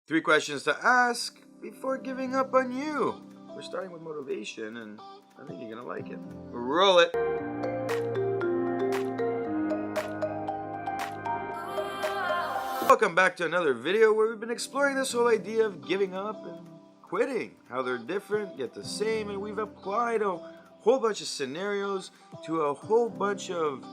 3 questions to ask before giving up on you. We're starting with motivation, and I think you're going to like it. Roll it. Welcome back to another video where we've been exploring this whole idea of giving up and quitting, how they're different yet the same, and we've applied a whole bunch of scenarios to a whole bunch of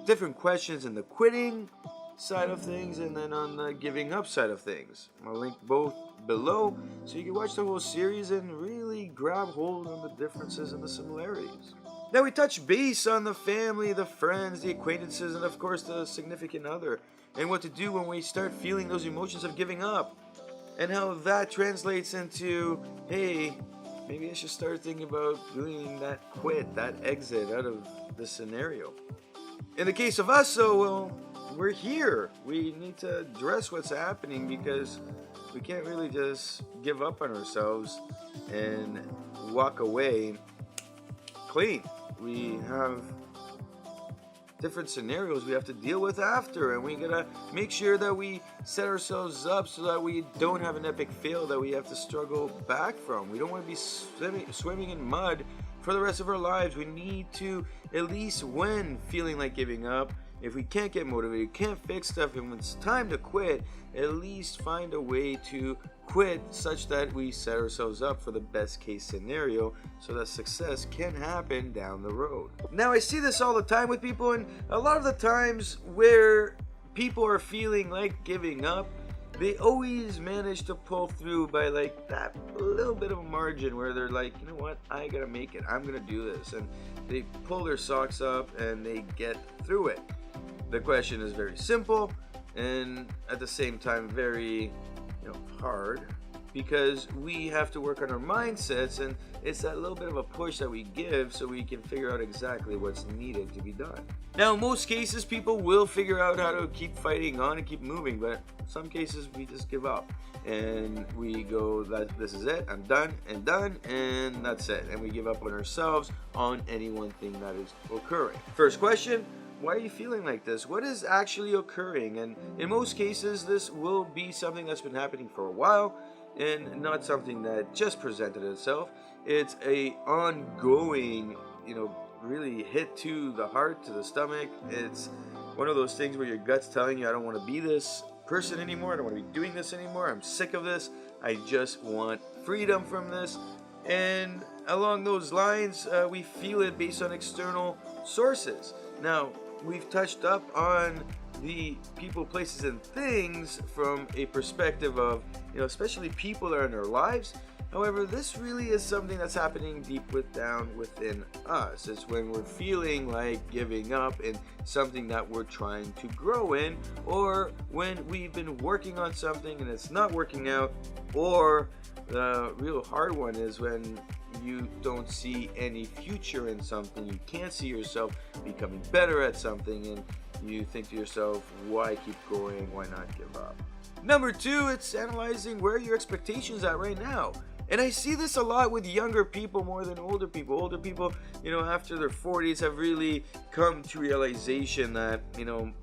different questions in the quitting side of things and then on the giving up side of things. I'll link both below so you can watch the whole series and really grab hold on the differences and the similarities. Now we touch base on the family, the friends, the acquaintances, and of course the significant other, and what to do when we start feeling those emotions of giving up, and how that translates into, hey, maybe I should start thinking about doing that quit, that exit out of the scenario. In the case of us, well, we're here. We need to address what's happening because we can't really just give up on ourselves and walk away clean. We have different scenarios we have to deal with after, and we gotta make sure that we set ourselves up so that we don't have an epic fail that we have to struggle back from. We don't want to be swimming in mud for the rest of our lives. We need to, at least when feeling like giving up, if we can't get motivated, can't fix stuff, and when it's time to quit, at least find a way to quit such that we set ourselves up for the best case scenario so that success can happen down the road. Now I see this all the time with people, and a lot of the times where people are feeling like giving up, they always manage to pull through by like that little bit of a margin where they're like, you know what, I gotta make it, I'm gonna do this, and they pull their socks up and they get through it. The question is very simple and at the same time very hard, because we have to work on our mindsets, and it's that little bit of a push that we give so we can figure out exactly what's needed to be done. Now, in most cases, people will figure out how to keep fighting on and keep moving, but in some cases we just give up and we go, that this is it, I'm done, and that's it, and we give up on ourselves on any one thing that is occurring. First question: why are you feeling like this? What is actually occurring? And in most cases, this will be something that's been happening for a while and not something that just presented itself. It's a ongoing, really hit to the heart, to the stomach. It's one of those things where your gut's telling you, I don't want to be this person anymore. I don't want to be doing this anymore. I'm sick of this. I just want freedom from this. And along those lines, we feel it based on external sources. Now, we've touched up on the people, places, and things from a perspective of, especially people that are in our lives. However, this really is something that's happening deep down within us. It's when we're feeling like giving up in something that we're trying to grow in, or when we've been working on something and it's not working out, or the real hard one is when you don't see any future in something. You can't see yourself becoming better at something, and you think to yourself, why keep going? Why not give up? Number 2, it's analyzing where your expectations are right now. And I see this a lot with younger people more than older people. Older people, after their 40s have really come to realization that,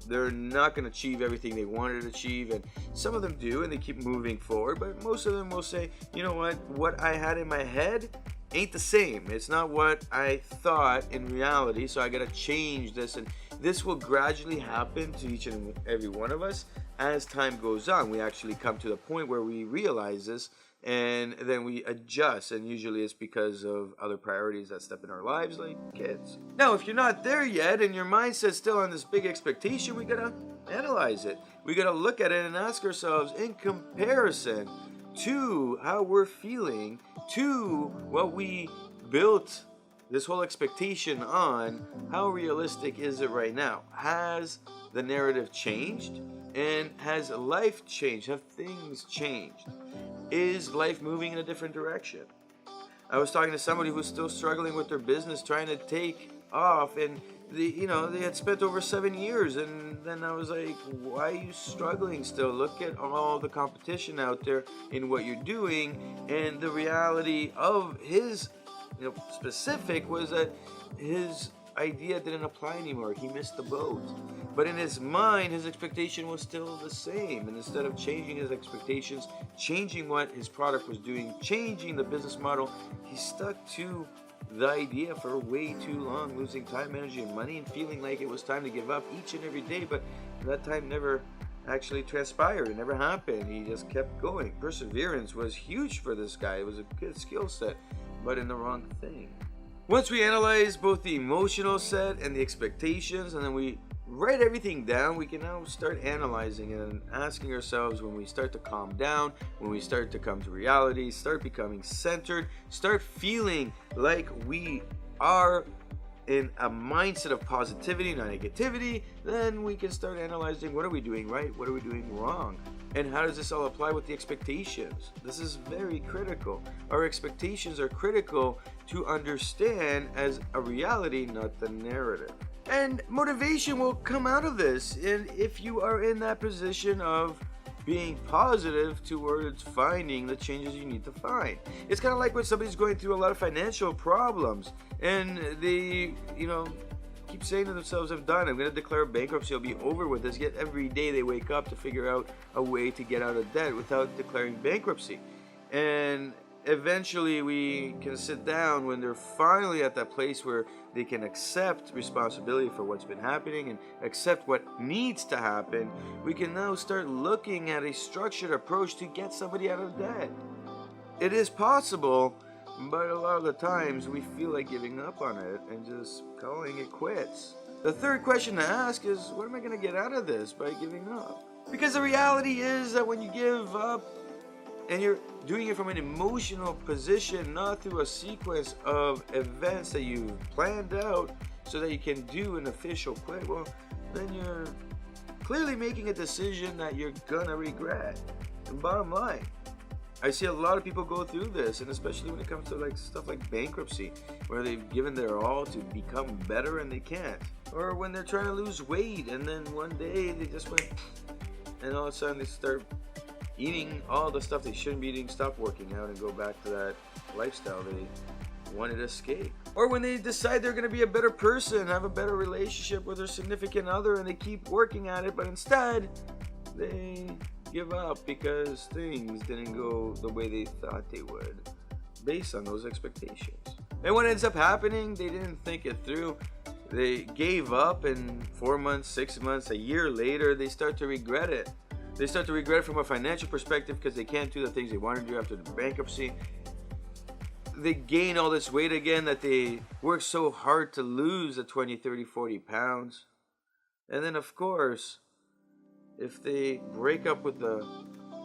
they're not going to achieve everything they wanted to achieve. And some of them do, and they keep moving forward. But most of them will say, you know what I had in my head ain't the same. It's not what I thought in reality, so I gotta change this. And this will gradually happen to each and every one of us as time goes on. We actually come to the point where we realize this, and then we adjust, and usually it's because of other priorities that step in our lives, like kids. Now, if you're not there yet and your mindset's still on this big expectation, we gotta analyze it. We gotta look at it and ask ourselves, in comparison to how we're feeling, to what we built this whole expectation on, how realistic is it right now? Has the narrative changed? And has life changed? Have things changed? Is life moving in a different direction? I was talking to somebody who's still struggling with their business, trying to take off, and they had spent over 7 years, and then I was like, why are you struggling still? Look at all the competition out there in what you're doing. And the reality of his specific was that his idea didn't apply anymore. He missed the boat. But in his mind, his expectation was still the same. And instead of changing his expectations, changing what his product was doing, changing the business model, he stuck to the idea for way too long, losing time, energy, and money, and feeling like it was time to give up each and every day. But that time never actually transpired. It never happened. He just kept going. Perseverance was huge for this guy. It was a good skill set, but in the wrong thing. Once we analyze both the emotional set and the expectations, and then we write everything down, we can now start analyzing and asking ourselves, when we start to calm down, when we start to come to reality, start becoming centered, start feeling like we are in a mindset of positivity, not negativity, then we can start analyzing, what are we doing right, what are we doing wrong, and how does this all apply with the expectations? This is very critical. Our expectations are critical to understand as a reality, not the narrative. And motivation will come out of this, and if you are in that position of being positive towards finding the changes you need to find. It's kind of like when somebody's going through a lot of financial problems and they, keep saying to themselves, I'm done, I'm going to declare bankruptcy, I'll be over with this, yet every day they wake up to figure out a way to get out of debt without declaring bankruptcy. And eventually we can sit down when they're finally at that place where they can accept responsibility for what's been happening and accept what needs to happen. We can now start looking at a structured approach to get somebody out of debt. It is possible, but a lot of the times we feel like giving up on it and just calling it quits. The third question to ask is, what am I going to get out of this by giving up? Because the reality is that when you give up, and you're doing it from an emotional position, not through a sequence of events that you've planned out so that you can do an official quit, well, then you're clearly making a decision that you're gonna regret. And bottom line, I see a lot of people go through this, and especially when it comes to stuff like bankruptcy, where they've given their all to become better and they can't. Or when they're trying to lose weight and then one day they just went, and all of a sudden they start eating all the stuff they shouldn't be eating, stop working out, and go back to that lifestyle they wanted to escape. Or when they decide they're going to be a better person, have a better relationship with their significant other, and they keep working at it, but instead they give up because things didn't go the way they thought they would based on those expectations. And what ends up happening, they didn't think it through. They gave up, and 4 months, 6 months, a year later, they start to regret it. They start to regret it from a financial perspective because they can't do the things they want to do after the bankruptcy. They gain all this weight again that they work so hard to lose, the 20, 30, 40 pounds. And then, of course, if they break up with the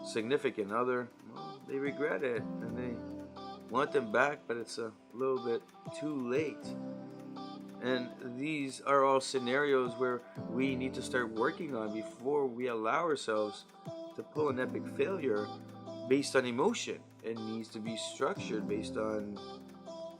significant other, well, they regret it and they want them back, but it's a little bit too late. And these are all scenarios where we need to start working on before we allow ourselves to pull an epic failure based on emotion. It needs to be structured based on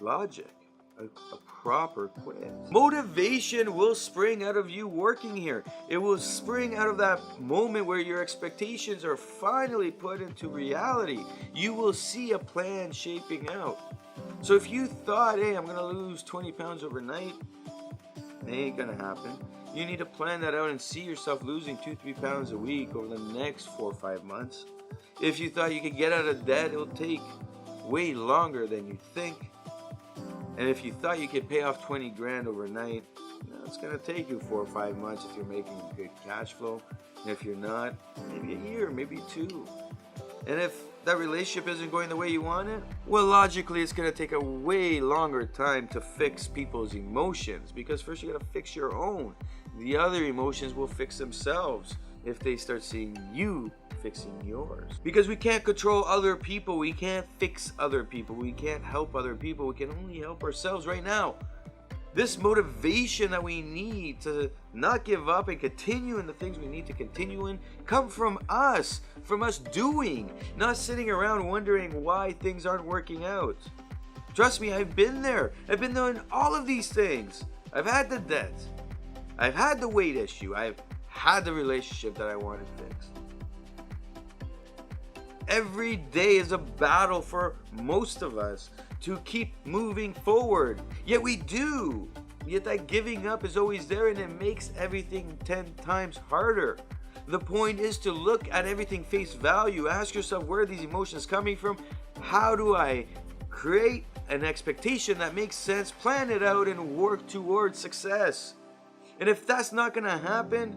logic, a proper quit. Motivation will spring out of you working here. It will spring out of that moment where your expectations are finally put into reality. You will see a plan shaping out. So if you thought, hey, I'm going to lose 20 pounds overnight, it ain't going to happen. You need to plan that out and see yourself losing 2-3 pounds a week over the next 4 or 5 months. If you thought you could get out of debt, it'll take way longer than you think. And if you thought you could pay off 20 grand overnight, it's going to take you 4 or 5 months if you're making good cash flow. And if you're not, maybe a year, maybe 2. And if that relationship isn't going the way you want it, well, logically, it's going to take a way longer time to fix people's emotions, because first you got to fix your own. The other emotions will fix themselves if they start seeing you fixing yours. Because we can't control other people. We can't fix other people. We can't help other people. We can only help ourselves right now. This motivation that we need to not give up and continue in the things we need to continue in come from us doing, not sitting around wondering why things aren't working out. Trust me, I've been there. I've been doing all of these things. I've had the debt. I've had the weight issue. I've had the relationship that I wanted fixed. Every day is a battle for most of us to keep moving forward. Yet we do. Yet that giving up is always there, and it makes everything 10 times harder. The point is to look at everything face value. Ask yourself, where are these emotions coming from? How do I create an expectation that makes sense, plan it out, and work towards success? And if that's not going to happen,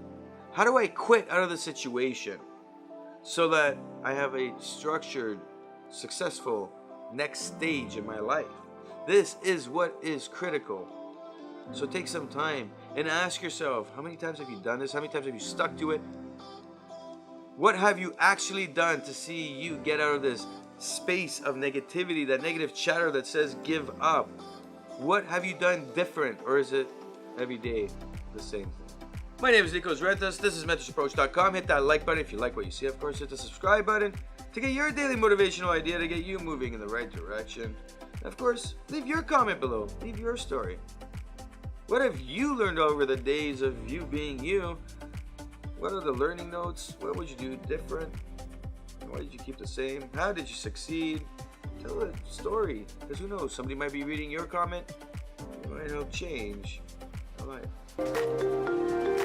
how do I quit out of the situation so that I have a structured, successful next stage in my life? This is what is critical. So take some time and ask yourself, how many times have you done this? How many times have you stuck to it? What have you actually done to see you get out of this space of negativity, that negative chatter that says give up? What have you done different, or is it every day the same thing? My name is Nikos Rentas. This is mentorsapproach.com. Hit that like button if you like what you see. Of course, hit the subscribe button to get your daily motivational idea to get you moving in the right direction. And of course, leave your comment below. Leave your story. What have you learned over the days of you being you? What are the learning notes? What would you do different? Why did you keep the same? How did you succeed? Tell a story, because who knows, somebody might be reading your comment. It might help change your life.